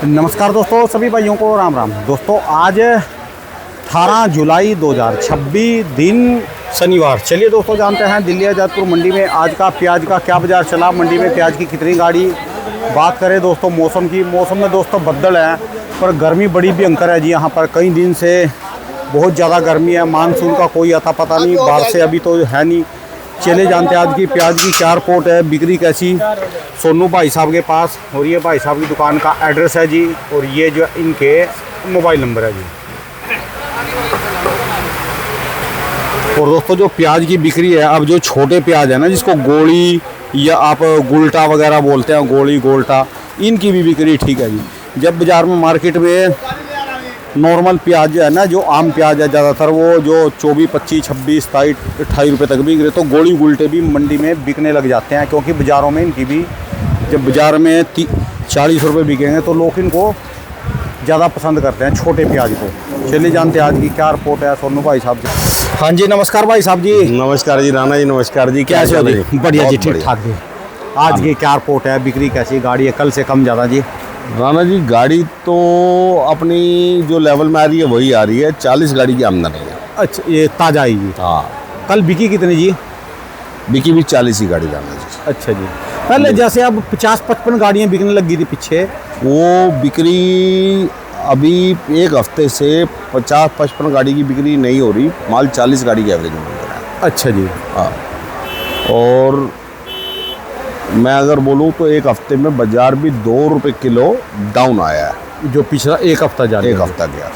नमस्कार दोस्तों, सभी भाइयों को राम राम। दोस्तों आज 18 जुलाई 2026 दिन शनिवार। चलिए दोस्तों जानते हैं दिल्ली आज़ादपुर मंडी में आज का प्याज का क्या बाज़ार चला, मंडी में प्याज की कितनी गाड़ी। बात करें दोस्तों मौसम की, मौसम में दोस्तों बदल है पर गर्मी बड़ी भयंकर है जी। यहाँ पर कई दिन से बहुत ज़्यादा गर्मी है, मानसून का कोई अता पता नहीं, बाहर से अभी तो है नहीं। चले जानते हैं आज की प्याज की क्या रिपोर्ट है, बिक्री कैसी। सोनू भाई साहब के पास, और ये भाई साहब की दुकान का एड्रेस है जी, और ये जो इनके मोबाइल नंबर है जी। और दोस्तों जो प्याज की बिक्री है, अब जो छोटे प्याज है ना, जिसको गोली या आप गुलटा वगैरह बोलते हैं, गोली गोल्टा, इनकी भी बिक्री ठीक है जी। जब बाज़ार में मार्केट में नॉर्मल प्याज है ना, जो आम प्याज है ज़्यादातर, वो जो 24, 25, 26, 27, 28 रुपये तक बिक रहे, तो गोली गुलटे भी मंडी में बिकने लग जाते हैं, क्योंकि बाज़ारों में इनकी भी जब बाज़ार में 40 रुपये बिकेंगे तो लोग इनको ज़्यादा पसंद करते हैं, छोटे प्याज को। चलिए जानते हैं आज की क्या रिपोर्ट है सोनू भाई साहब जी। हाँ जी, नमस्कार भाई साहब जी। नमस्कार जी राणा जी, नमस्कार जी। क्या चल रही है? बढ़िया जी, ठीक ठाक जी। आज की क्या रिपोर्ट है, बिक्री कैसी, गाड़ी है कल से कम ज़्यादा जी? राणा जी गाड़ी तो अपनी जो लेवल में आ रही है वही आ रही है, 40 गाड़ी की आमदनी है। अच्छा, ये ताज़ा ही जी? हाँ। कल बिकी कितनी जी? बिकी भी 40 ही गाड़ी राणा जी। अच्छा जी। पहले जैसे अब 50-55 गाड़ियाँ बिकने लगी थी पीछे, वो बिक्री अभी एक हफ्ते से 50-55 गाड़ी की बिक्री नहीं हो रही, माल 40 गाड़ी की एवरेज में मिल रहा है। अच्छा जी। हाँ। और मैं अगर बोलूँ तो एक हफ्ते में बाजार भी 2 रुपये किलो डाउन आया है, जो पिछला एक हफ्ता जा एक हफ्ता गया।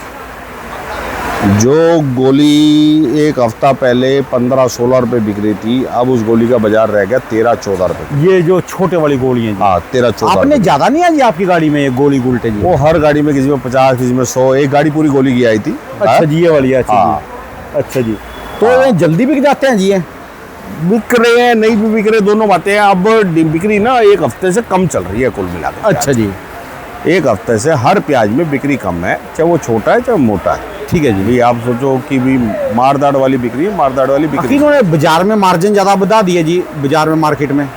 जो गोली एक हफ्ता पहले 15-16 रुपये बिक रही थी, अब उस गोली का बाजार रह गया 13-14 रुपये। ये जो छोटे वाली गोली है जी? हाँ, 13-14। आपने ज़्यादा नहीं है जी आपकी गाड़ी में ये गोली गुलटे जी? वो हर गाड़ी में, किसी में 50, किसी में 100, एक गाड़ी पूरी गोली की आई थी। अच्छा जी, ये वाली है। हाँ। अच्छा जी, तो ये जल्दी बिक जाते हैं जी? ये बिक रहे हैं, नहीं भी बिक रहे, दोनों बातें हैं। अब बिक्री ना एक हफ्ते से कम चल रही है कुल मिलाकर। अच्छा जी। एक हफ्ते से हर प्याज में बिक्री कम है, चाहे वो छोटा है चाहे मोटा है। ठीक है जी। भी आप सोचो कि भी मारदाड़ वाली बिक्री है, मारदाड़ वाली बिक्री। इन्होंने बाजार में मार्जिन ज़्यादा बता दिए जी, बाजार में मार्केट में?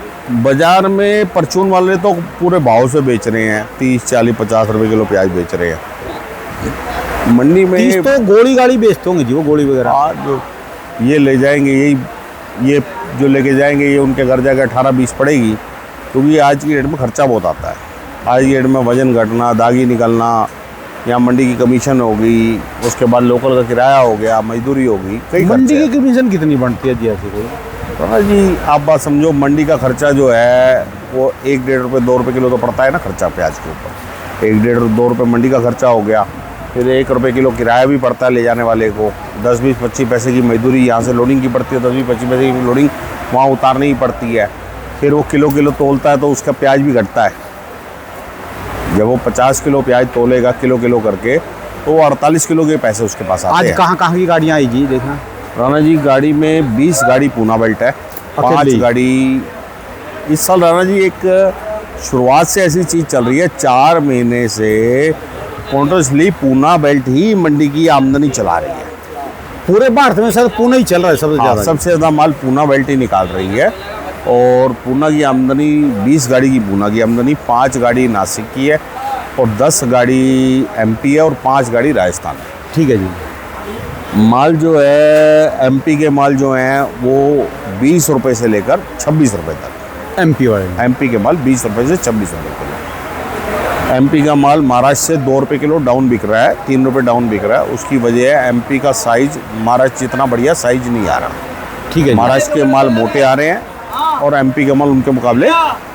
बाजार में परचून वाले तो पूरे भाव से बेच रहे हैं, 30, 40, 50 रुपए किलो प्याज बेच रहे हैं। मंडी में तो गोली गाड़ी बेचते होंगे जी वो, गोली वगैरह? जो ये ले जाएंगे, ये जो लेके जाएंगे, ये उनके घर जाकर 18-20 पड़ेगी, क्योंकि आज की डेट में खर्चा बहुत आता है। आज की डेट में वजन घटना, दागी निकलना, या मंडी की कमीशन हो गई, उसके बाद लोकल का किराया हो गया, मजदूरी हो गई, कई मंडी की कमीशन कितनी बनती है जी ऐसे कोई? तो जी आप बात समझो, मंडी का खर्चा जो है वो 1-1.5 रुपये 2 रुपये किलो तो पड़ता है ना खर्चा प्याज के ऊपर। 1-1.5-2 रुपये मंडी का खर्चा हो गया, फिर 1 रुपये किलो किराया भी पड़ता है ले जाने वाले को, 10-20-25 पैसे की मजदूरी यहाँ से लोडिंग की पड़ती है, 10-20-25 पैसे की लोडिंग वहाँ उतारनी ही पड़ती है। फिर वो किलो तोलता है तो उसका प्याज भी घटता है। जब वो 50 किलो प्याज तोलेगा किलो करके, तो वो 48 किलो के पैसे उसके पास आते हैं। आज कहाँ की गाड़ियाँ आई जी देखना? राणा जी गाड़ी में 20 गाड़ी पूना बेल्ट है, 5 गाड़ी इस साल। राणा जी एक शुरुआत से ऐसी चीज़ चल रही है, 4 महीने से कॉन्टिन्यूसली पूना बेल्ट ही मंडी की आमदनी चला रही है। पूरे भारत में सर पूना ही चल रहा है सबसे ज़्यादा? सबसे ज़्यादा माल पूना बेल्ट ही निकाल रही है। और पूना की आमदनी 20 गाड़ी की पूना की आमदनी, 5 गाड़ी नासिक की है, और 10 गाड़ी एमपी है, और 5 गाड़ी राजस्थान है। ठीक है जी। माल जो है एमपी के माल जो हैं वो 20 रुपये से लेकर 26 रुपये तक। एमपी वाले? एमपी के माल 20 रुपये से 26 रुपये किलो। एमपी का माल महाराष्ट्र से 2 रुपये किलो डाउन बिक रहा है, 3 रुपये डाउन बिक रहा है। उसकी वजह है एमपी का साइज महाराष्ट्र जितना बढ़िया साइज नहीं आ रहा। ठीक है। महाराष्ट्र के माल मोटे आ रहे हैं और एमपी का माल उनके मुकाबले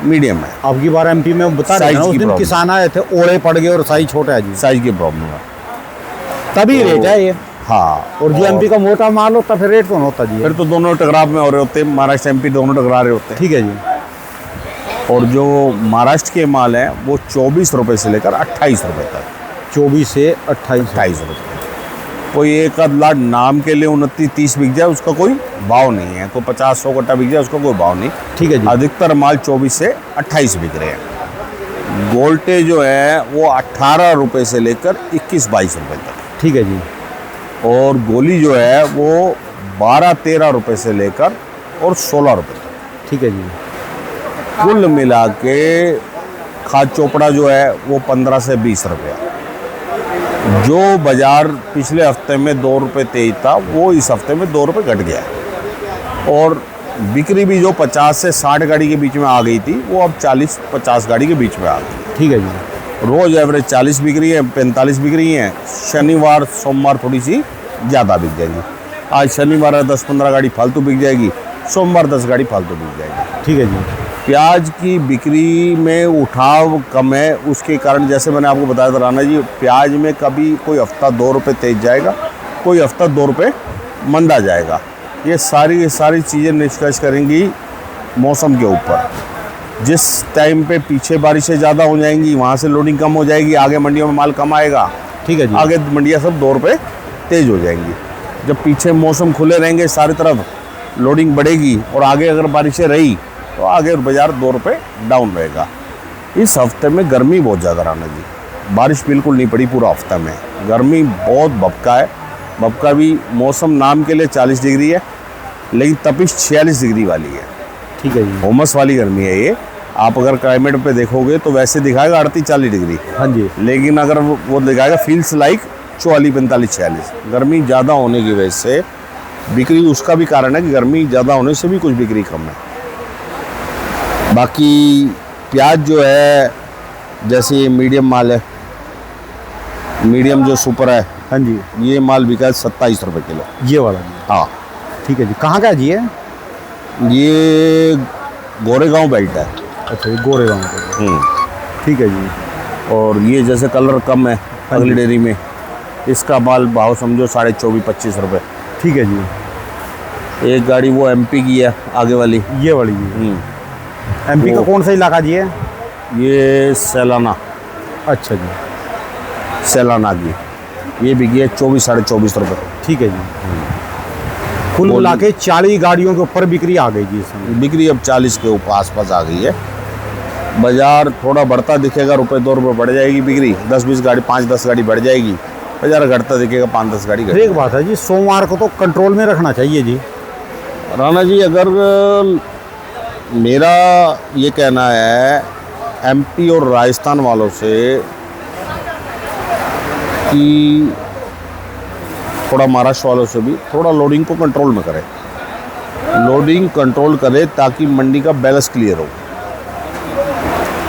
मीडियम है। अब की बार एमपी में बता रहे हैं उस दिन किसान आए थे, ओले पड़ गए और साइज छोटा है जी। साइज की प्रॉब्लम है, तभी रेट है ये। हाँ। और जो एमपी का मोटा माल होता फिर रेट कौन होता जी? फिर तो दोनों टकराव में हो रहे होते, महाराष्ट्र एमपी दोनों टकरा रहे होते। ठीक है जी। और जो महाराष्ट्र के माल हैं वो 24 रुपये से लेकर 28 रुपये तक। 24 से 28 रुपये। कोई एक आध लाट नाम के लिए 29-30 बिक जाए, उसका कोई भाव नहीं है। कोई 50-100 कट्टा बिक जाए, उसका कोई भाव नहीं। ठीक है जी। अधिकतर माल 24 से 28 बिक रहे हैं। गोल्टे जो है वो 18 रुपये से लेकर 21-22 रुपये तक। ठीक है जी। और गोली जो है वो 12-13 रुपये से लेकर और 16 रुपये तक। ठीक है जी। कुल मिला के खाद चोपड़ा जो है वो 15 से 20 रुपया। जो बाज़ार पिछले हफ्ते में 2 रुपये तेज था वो इस हफ्ते में 2 रुपये घट गया है। और बिक्री भी जो 50 से 60 गाड़ी के बीच में आ गई थी वो अब 40-50 गाड़ी के बीच में आ गई। ठीक है जी। रोज़ एवरेज 40 बिक रही है, 45 बिक रही हैं। शनिवार सोमवार थोड़ी सी ज़्यादा बिक जाएगी। आज शनिवार है 10-15 गाड़ी फालतू बिक जाएगी, सोमवार 10 गाड़ी फालतू बिक जाएगी। ठीक है जी। प्याज की बिक्री में उठाव कम है, उसके कारण जैसे मैंने आपको बताया था राणा जी, प्याज में कभी कोई हफ्ता 2 रुपये तेज जाएगा, कोई हफ्ता 2 रुपये मंदा जाएगा। ये सारी चीज़ें निष्कर्ष करेंगी मौसम के ऊपर। जिस टाइम पे पीछे बारिशें ज़्यादा हो जाएंगी वहाँ से लोडिंग कम हो जाएगी, आगे मंडियों में माल कम आएगा। ठीक है जी। आगे मंडियाँ सब 2 रुपये तेज़ हो जाएंगी। जब पीछे मौसम खुले रहेंगे सारी तरफ लोडिंग बढ़ेगी और आगे अगर बारिशें रही तो आगे बाज़ार 2 रुपये डाउन रहेगा। इस हफ्ते में गर्मी बहुत ज़्यादा राणा जी, बारिश बिल्कुल नहीं पड़ी पूरा हफ्ता में। गर्मी बहुत भपका है, भपका भी मौसम नाम के लिए 40 डिग्री है लेकिन तपिश 46 डिग्री वाली है। ठीक है जी। उमस वाली गर्मी है ये। आप अगर क्लाइमेट पे देखोगे तो वैसे दिखाएगा 38-40 डिग्री, हाँ जी। लेकिन अगर वो दिखाएगा फील्स लाइक 44-45-46। गर्मी ज़्यादा होने की वजह से बिक्री, उसका भी कारण है कि गर्मी ज़्यादा होने से भी कुछ बिक्री कम है। बाकी प्याज जो है जैसे ये मीडियम माल है, मीडियम जो सुपर है, हाँ जी। ये माल बिका है 27 रुपये किलो। ये वाला जी। हाँ ठीक है जी। कहाँ का है जी ये गोरेगांव बेल्ट है। अच्छा, ये गोरेगांव का। ठीक है जी। और ये जैसे कलर कम है अगली डेयरी में, इसका माल भाव समझो 24-25 रुपये। ठीक है जी। एक गाड़ी वो एमपी की है आगे वाली, ये वाली जी। एमपी का वो- कौन सा इलाका जी है? ये सैलाना, अच्छा जी। सैलाना की, ये बिकी है 24-24.5 रुपये। ठीक है जी। कुल मिला के 40 गाड़ियों के ऊपर बिक्री आ गई जी इस समय। बिक्री अब 40 के ऊपर आसपास आ गई है। बाज़ार थोड़ा बढ़ता दिखेगा, रुपये 2 रुपये बढ़ जाएगी बिक्री, 10-20 गाड़ी 5-10 गाड़ी बढ़ जाएगी। बाज़ार घटता दिखेगा 5-10 गाड़ी घट। एक बात है जी, सोमवार को तो कंट्रोल में रखना चाहिए जी। राणा जी अगर मेरा ये कहना है एमपी और राजस्थान वालों से कि थोड़ा महाराष्ट्र वालों से भी थोड़ा लोडिंग को कंट्रोल में करें, लोडिंग कंट्रोल करें ताकि मंडी का बैलेंस क्लियर हो।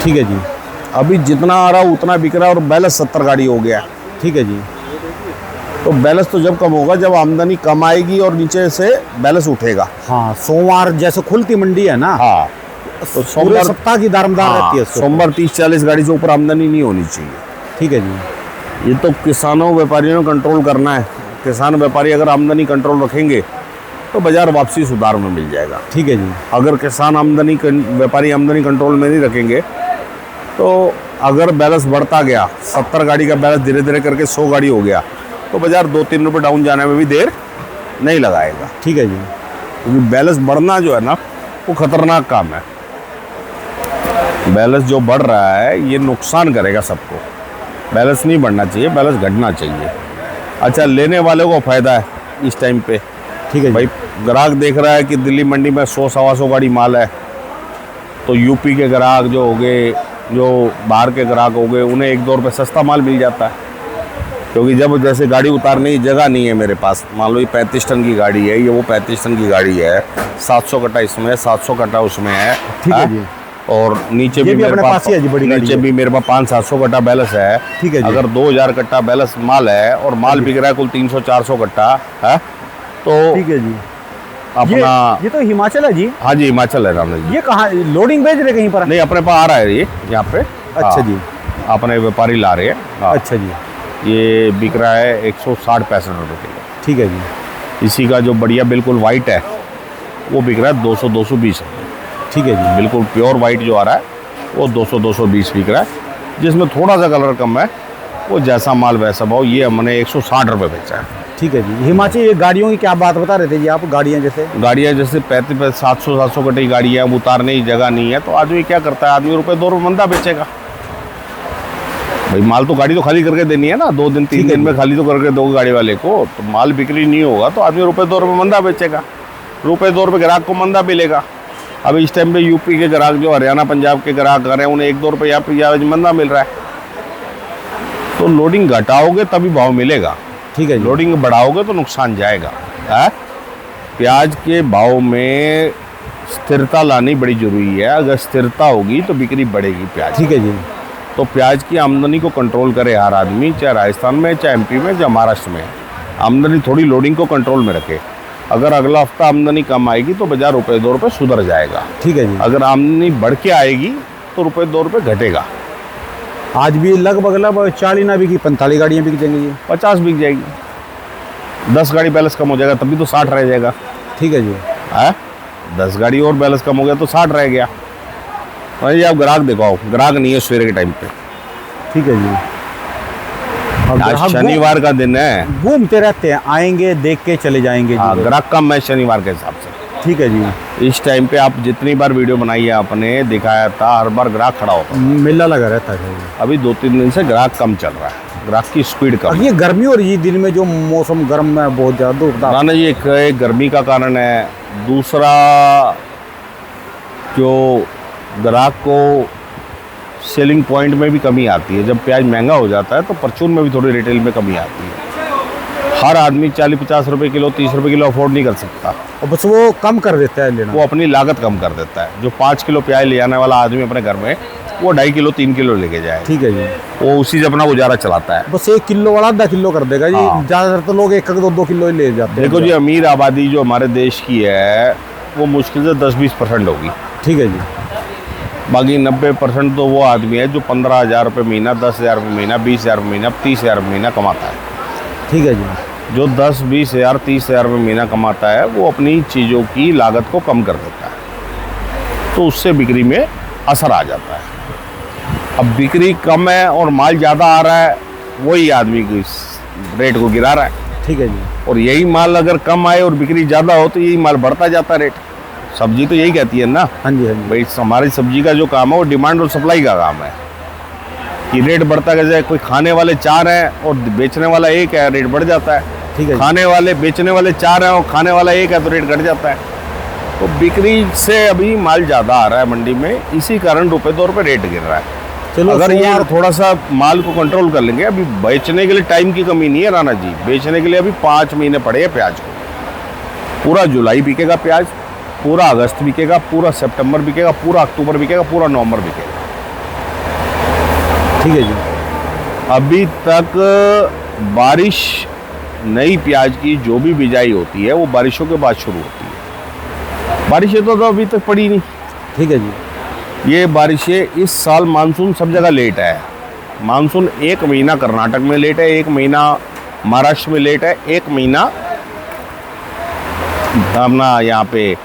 ठीक है जी। अभी जितना आ रहा उतना बिक रहा है और बैलेंस 70 गाड़ी हो गया। ठीक है जी। तो बैलेंस तो जब कम होगा जब आमदनी कम आएगी और नीचे से बैलेंस उठेगा। हाँ, सोमवार जैसे खुलती मंडी है ना, हाँ, तो पूरे सोमवार सप्ताह की दारमदार रहती है उसके ऊपर। सोमवार 30-40 गाड़ी से ऊपर आमदनी नहीं होनी चाहिए। ठीक है जी। ये तो किसानों व्यापारियों ने कंट्रोल करना है। किसान व्यापारी अगर आमदनी कंट्रोल रखेंगे तो बाजार वापसी सुधार में मिल जाएगा। ठीक है जी। अगर किसान व्यापारी आमदनी कंट्रोल में नहीं रखेंगे तो अगर बैलेंस बढ़ता गया, 70 गाड़ी का बैलेंस धीरे धीरे करके 100 गाड़ी हो गया तो बाजार 2-3 रुपये डाउन जाने में भी देर नहीं लगाएगा। ठीक है जी। क्योंकि बैलेंस बढ़ना जो है ना वो खतरनाक काम है। बैलेंस जो बढ़ रहा है ये नुकसान करेगा सबको। बैलेंस नहीं बढ़ना चाहिए, बैलेंस घटना चाहिए। अच्छा, लेने वाले को फ़ायदा है इस टाइम पे। ठीक है भाई ग्राहक देख रहा है कि दिल्ली मंडी में 100-125 गाड़ी माल है, तो यूपी के ग्राहक जो हो गए, जो बाहर के ग्राहक हो गए, उन्हें 1-2 रुपये सस्ता माल मिल जाता है। क्योंकि जब जैसे गाड़ी उतारने की जगह नहीं है मेरे पास, मान लो ये 35 टन की गाड़ी है, ये वो 35 टन की गाड़ी है, 700 कट्टा इसमें है, 700 कट्टा उसमें है। ठीक है हाँ? जी। और नीचे ये भी भी मेरे अपने पास ही है जी, बड़ी गाड़ी नीचे है। भी मेरे पास 500-700 कट्टा बैलेंस है। ठीक है जी। अगर 2000 कट्टा बैलेंस माल है और माल बिक रहा है कुल 300-400 कट्टा है तो ठीक है जी। अपना ये तो हिमाचल है जी। हाँ जी, हिमाचल है राम जी। ये कहाँ लोडिंग भेज रहे कहीं पर? नहीं, अपने पास आ रहा है ये यहाँ पे। अच्छा हाँ, जी। अपने व्यापारी ला रहे हैं। हाँ, अच्छा जी। ये बिक रहा है 160-65 रुपये किलो। ठीक है जी। इसी का जो बढ़िया बिल्कुल वाइट है वो बिक रहा है 200-220 रुपये। ठीक है जी। बिल्कुल प्योर वाइट जो आ रहा है वो 200-220 बिक रहा है। जिसमें थोड़ा सा कलर कम है वो जैसा माल वैसा भाव। ये हमने 160 रुपये बेचा है। ठीक है जी। हिमाचल ये गाड़ियों की क्या बात बता रहे थे जी आप? गाड़ियाँ जैसे गाड़ियाँ जैसे 35-700 कट्टे की गाड़ी है, अब उतारने की जगह नहीं है तो आदमी क्या करता है, आदमी रुपये 2 रुपये मंदा बेचेगा। भाई माल तो गाड़ी तो खाली करके देनी है ना, 2 दिन 3 दिन में खाली तो करके दोगे गाड़ी वाले को, तो माल बिक्री नहीं होगा तो आदमी रुपये 2 रुपये मंदा बेचेगा। रुपये 2 रुपये ग्राहक को मंदा मिलेगा। अब इस टाइम पे यूपी के ग्राहक जो हरियाणा पंजाब के ग्राहक आ रहे हैं उन्हें 1-2 रुपये या प्याज महंगा मिल रहा है। तो लोडिंग घटाओगे तभी भाव मिलेगा, ठीक है जी। लोडिंग बढ़ाओगे तो नुकसान जाएगा। है प्याज के भाव में स्थिरता लानी बड़ी जरूरी है। अगर स्थिरता होगी तो बिक्री बढ़ेगी प्याज। ठीक है जी। तो प्याज की आमदनी को कंट्रोल करे हर आदमी, चाहे राजस्थान में, चाहे एमपी में, चाहे महाराष्ट्र में। आमदनी थोड़ी लोडिंग को कंट्रोल में रखे। अगर अगला हफ्ता आमदनी कम आएगी तो बाजार ₹1-2 सुधर जाएगा। ठीक है जी। अगर आमदनी बढ़ के आएगी तो ₹1-2 घटेगा। आज भी लगभग 40 ना बिकी, 45 गाड़ियाँ बिक जाएंगी जी। 50 बिक जाएगी। 10 गाड़ी बैलेंस कम हो जाएगा तभी तो 60 रह जाएगा। ठीक है जी। है 10 गाड़ी और बैलेंस कम हो गया तो 60 रह गया। भाई आप ग्राहक देखो, आओ ग्राहक नहीं है सवेरे के टाइम पे। ठीक है जी। और आज ग्राहक शनिवार का दिन है, घूमते रहते हैं, आएंगे देख के चले जाएंगे हाँ जी। ग्राहक कम है शनिवार के हिसाब से। ठीक है जी। इस टाइम पे आप जितनी बार वीडियो बनाई है आपने दिखाया था, हर बार ग्राहक खड़ा होता है। मेला लगा रहता है जी। अभी 2-3 दिन से ग्राहक कम चल रहा है, ग्राहक की स्पीड और कम है। ये गर्मी हो रही है, दिन में जो मौसम गर्म है बहुत ज़्यादा धूप। राना जी एक गर्मी का कारण है, दूसरा जो ग्राहक को सेलिंग पॉइंट में भी कमी आती है। जब प्याज महंगा हो जाता है तो परचून में भी थोड़ी रिटेल में कमी आती है। हर आदमी 40-50 रुपए किलो, 30 रुपए किलो अफोर्ड नहीं कर सकता। और बस वो कम कर देता है लेना। वो अपनी लागत कम कर देता है। जो 5 किलो प्याज ले आने वाला आदमी अपने घर में, वो 2.5 किलो 3 किलो लेके जाए। ठीक है जी। वो उसी से अपना गुजारा चलाता है। बस 1 किलो वाला 1/2 किलो कर देगा जी। हाँ। ज़्यादातर तो लोग 1-2 किलो ही ले जाते हैं। देखो जी, अमीर आबादी जो हमारे देश की है वो मुश्किल से 10-20% होगी। ठीक है जी। बाकी 90% तो वो आदमी है जो 15,000 रुपये महीना, 10,000 रुपये महीना, 20,000 रुपये महीना, 30,000 रुपये महीना कमाता है। ठीक है जी। जो 10-20,000, 30,000 रुपये महीना कमाता है वो अपनी चीज़ों की लागत को कम कर देता है, तो उससे बिक्री में असर आ जाता है। अब बिक्री कम है और माल ज़्यादा आ रहा है, वही आदमी की रेट को गिरा रहा है। ठीक है जी। और यही माल अगर कम आए और बिक्री ज़्यादा हो तो यही माल बढ़ता जाता है रेट। सब्जी तो यही कहती है ना हाँ जी, हाँ जी। भाई, हमारी सब्जी का जो काम है वो डिमांड और सप्लाई का काम है कि रेट बढ़ता कैसे। कोई खाने वाले 4 हैं और बेचने वाला 1 है, रेट बढ़ जाता है। ठीक है जी। खाने वाले बेचने वाले 4 हैं और खाने वाला 1 है तो रेट घट जाता है। तो बिक्री से अभी माल ज़्यादा आ रहा है मंडी में, इसी कारण ₹1-2 रेट गिर रहा है। चलो अगर ये सोमवार थोड़ा सा माल को कंट्रोल कर लेंगे, अभी बेचने के लिए टाइम की कमी नहीं है राणा जी। बेचने के लिए अभी 5 महीने पड़े हैं प्याज को। पूरा जुलाई बिकेगा प्याज, पूरा अगस्त बिकेगा, पूरा सितंबर बिकेगा, पूरा अक्टूबर बिकेगा, पूरा नवंबर बिकेगा। ठीक है जी। अभी तक बारिश, नई प्याज की जो भी बिजाई होती है वो बारिशों के बाद शुरू होती है। बारिशें तो अभी तक पड़ी नहीं। ठीक है जी। ये बारिशें इस साल मानसून सब जगह लेट है। मानसून 1 महीना कर्नाटक में लेट है, 1 महीना महाराष्ट्र में लेट है, 1 महीना अपना यहाँ पे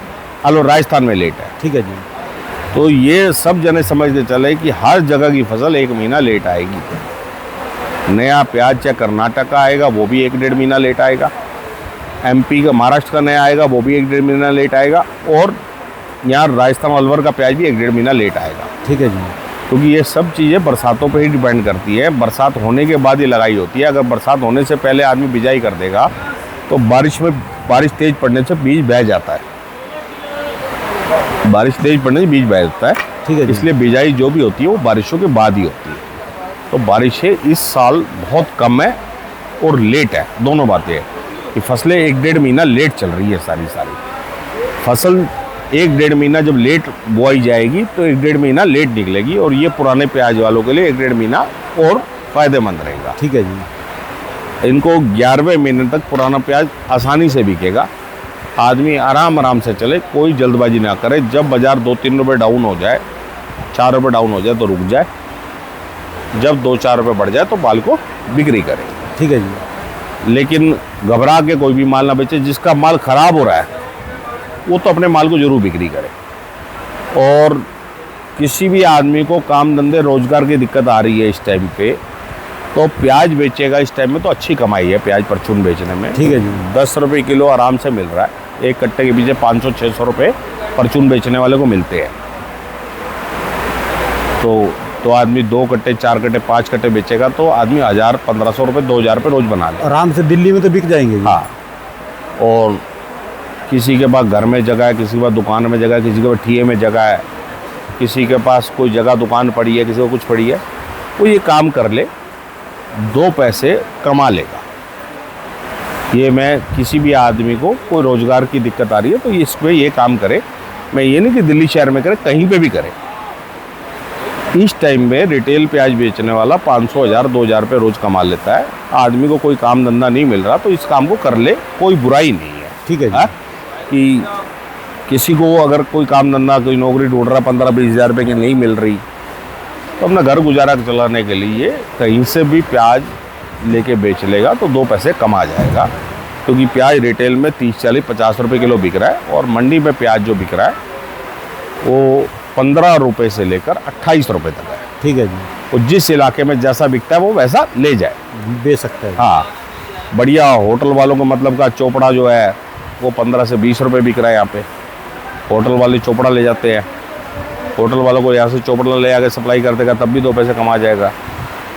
राजस्थान में लेट है। ठीक है जी। तो ये सब जने समझते चले कि हर जगह की फसल 1 महीना लेट आएगी। नया प्याज चाहे कर्नाटक का आएगा वो भी 1-1.5 महीना लेट आएगा, एमपी का, महाराष्ट्र का नया आएगा वो भी 1-1.5 महीना लेट आएगा, और यहाँ राजस्थान अलवर का प्याज भी 1-1.5 महीना लेट आएगा। ठीक है जी। क्योंकि ये सब चीज़ें बरसातों पे ही डिपेंड करती है। बरसात होने के बाद ही लगाई होती है। अगर बरसात होने से पहले आदमी बिजाई कर देगा तो बारिश तेज पड़ने से बीज बह जाता है। बारिश तेज पड़ने से बीज बह जाता है। ठीक है जी। इसलिए बिजाई जो भी होती है वो बारिशों के बाद ही होती है। तो बारिशें इस साल बहुत कम है और लेट है। दोनों बातें हैं कि फसलें 1-1.5 महीना लेट चल रही है। सारी फसल 1-1.5 महीना जब लेट बोई जाएगी तो 1-1.5 महीना लेट निकलेगी, और ये पुराने प्याज वालों के लिए 1-1.5 महीना और फ़ायदेमंद रहेगा। ठीक है जी। इनको 11वें महीने तक पुराना प्याज आसानी से बिकेगा। आदमी आराम से चले, कोई जल्दबाजी ना करे। जब बाज़ार 2-3 रुपये डाउन हो जाए, 4 रुपये डाउन हो जाए तो रुक जाए। जब 2-4 रुपये बढ़ जाए तो माल को बिक्री करे। ठीक है जी। लेकिन घबरा के कोई भी माल ना बेचे। जिसका माल ख़राब हो रहा है वो तो अपने माल को ज़रूर बिक्री करे। और किसी भी आदमी को काम धंधे रोज़गार की दिक्कत आ रही है इस टाइम पे, तो प्याज बेचेगा इस टाइम में तो अच्छी कमाई है प्याज परचून बेचने में। ठीक है जी। 10 रुपये किलो आराम से मिल रहा है। एक कट्टे के पीछे 500-600 रुपये परचून बेचने वाले को मिलते हैं। तो आदमी 2 कट्टे, 4 कट्टे, 5 कट्टे बेचेगा तो आदमी 1000-1500 रुपये, 2000 रुपये रोज़ बना ले। आराम से दिल्ली में तो बिक जाएंगे जी। हाँ, और किसी के पास घर में जगह है, किसी के पास दुकान में जगह है, किसी के पास ठिए में जगह है, किसी के पास कोई जगह दुकान पड़ी है, किसी को कुछ पड़ी है, वो ये काम कर ले, 2 पैसे कमा लेगा। ये मैं किसी भी आदमी को कोई रोज़गार की दिक्कत आ रही है तो इस पे ये काम करे। मैं ये नहीं कि दिल्ली शहर में करे, कहीं पे भी करे। इस टाइम में रिटेल प्याज बेचने वाला 500, 1000, 2000 रुपये रोज़ कमा लेता है। आदमी को कोई काम धंधा नहीं मिल रहा तो इस काम को कर ले, कोई बुराई नहीं है। ठीक है जी। हाँ? कि किसी को अगर कोई काम धंधा, कोई नौकरी ढूंढ रहा, 15-20 हज़ार रुपये की नहीं मिल रही, तो अपना घर गुजारा चलाने के लिए कहीं से भी प्याज लेके बेच लेगा तो 2 पैसे कमा जाएगा। क्योंकि प्याज रिटेल में 30, 40, 50 रुपये किलो बिक रहा है और मंडी में प्याज जो बिक रहा है वो 15 रुपये से लेकर 28 रुपये तक है। ठीक है जी। और जिस इलाके में जैसा बिकता है वो वैसा ले जाए, बेच सकते हैं। हाँ। बढ़िया होटल वालों का मतलब का चोपड़ा जो है वो 15 से 20 रुपये बिक रहा है यहाँ पे। होटल वाले चोपड़ा ले जाते हैं, होटल वालों को यहाँ से चोपड़ा ले आकर सप्लाई कर देगा, तब भी 2 पैसे कमा जाएगा।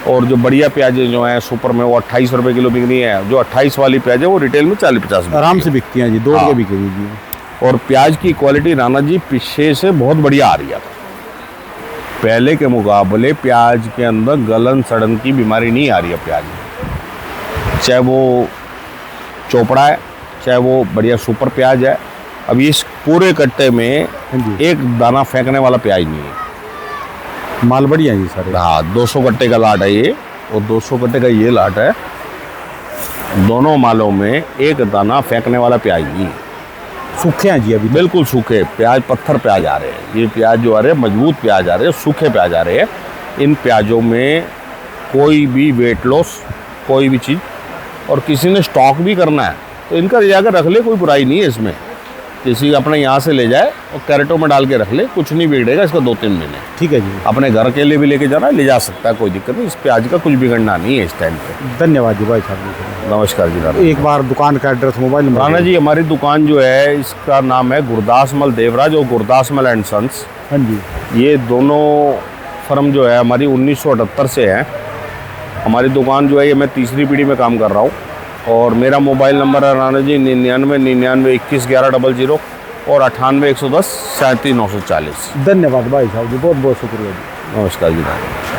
और जो बढ़िया प्याजें जो हैं सुपर में वो 28 रुपये किलो बिक रही है। जो 28 वाली प्याज है वो रिटेल में 40-50 आराम से बिकती हैं जी, 2 रुपये हाँ। बिकेगी जी। और प्याज की क्वालिटी राणा जी पीछे से बहुत बढ़िया आ रही है। पहले के मुकाबले प्याज के अंदर गलन सड़न की बीमारी नहीं आ रही है प्याज में। चाहे वो चोपड़ा है, चाहे वो बढ़िया सुपर प्याज है। अब इस पूरे कट्टे में जी। एक दाना फेंकने वाला प्याज नहीं है। माल बढ़िया है जी सारे। हाँ, 200 कट्टे का लाट है ये और 200 कट्टे का ये लाट है। दोनों मालों में एक दाना फेंकने वाला प्याज नहीं है। सूखे हैं जी अभी। बिल्कुल सूखे प्याज, पत्थर प्याज आ रहे हैं। ये प्याज जो आ रहे हैं मजबूत प्याज आ रहे हैं, सूखे प्याज आ रहे हैं। इन प्याजों में कोई भी वेट लॉस, कोई भी चीज़, और किसी ने स्टॉक भी करना है तो इनका ले जाकर रख ले, कोई बुराई नहीं है इसमें। किसी अपने यहाँ से ले जाए और कैरेटों में डाल के रख ले, कुछ नहीं बिगड़ेगा इसका 2-3 महीने। ठीक है जी। अपने घर के लिए भी लेके जाना है, ले जा सकता है, कोई दिक्कत नहीं। इस प्याज का कुछ बिगड़ना नहीं है इस टाइम पे। धन्यवाद जी भाई साहब। नमस्कार जी राणा। एक बार दुकान का address, mobile number. Rana ji हमारी दुकान जो है इसका नाम है गुरदासमल देवराज और गुरदासमल एंड सन्स। हाँ जी। ये दोनों फर्म जो है हमारी 1978 से है। हमारी दुकान जो है ये मैं तीसरी पीढ़ी में काम कर रहा हूँ। और मेरा मोबाइल नंबर है राणा जी 9999211100 और 98 110 37 940। धन्यवाद भाई साहब जी, बहुत बहुत शुक्रिया जी। नमस्कार जी राणा।